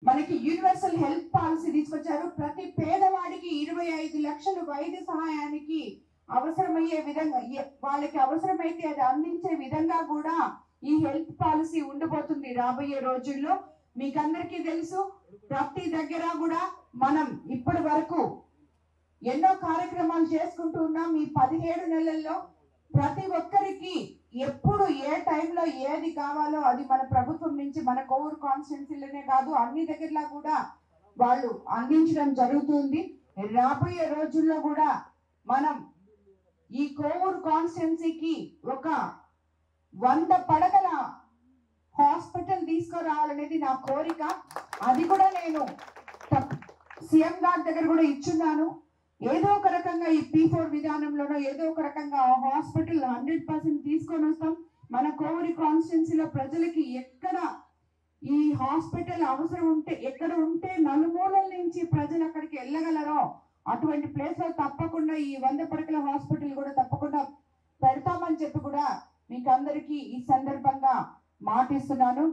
మనకి universal health policy తీసుకొచ్చారు. ప్రతి పేదవాడికి 25 లక్షలు వైద్య సహాయానికి అవసరమయ్యే విధంగా వాళ్ళకి అవసరమైతే అది అందించే విధంగా కూడా ఈ హెల్త్ పాలసీ ఉండబోతుంది రాబోయే రోజుల్లో. మీకందరికీ తెలుసు, ప్రతి దగ్గర కూడా మనం ఇప్పటి వరకు ఎన్నో కార్యక్రమాలు చేసుకుంటూ ఉన్నాం. ఈ 17 నెలల్లో ప్రతి ఒక్కరికి ఎప్పుడు ఏ టైంలో ఏది కావాలో అది మన ప్రభుత్వం నుంచి, మన కోవూరు కాన్స్టిట్యున్సీలోనే కాదు అన్ని దగ్గరలా కూడా వాళ్ళు అందించడం జరుగుతుంది. రాబోయే రోజుల్లో కూడా మనం ఈ కోవూరు కాన్స్టిట్యున్సీకి ఒక 100 పడకల హాస్పిటల్ తీసుకురావాలనేది నా కోరిక. అది కూడా నేను సీఎం గారి దగ్గర కూడా ఇచ్చున్నాను. ఏదో ఒక రకంగా ఈ P4 విధానంలోనో ఏదో ఒక రకంగా హాస్పిటల్ 100% తీసుకొని వస్తాం. మన కోవూరు కాన్స్టిట్యున్సీలో ప్రజలకి ఎక్కడ ఈ హాస్పిటల్ అవసరం ఉంటే, ఎక్కడ ఉంటే నలుమూలల నుంచి ప్రజలు అక్కడికి వెళ్ళగలరో అటువంటి ప్లేస్ లో తప్పకుండా ఈ 100 పడకల హాస్పిటల్ కూడా తప్పకుండా పెడతామని చెప్పి కూడా మీకు అందరికీ ఈ సందర్భంగా మాటిస్తున్నాను.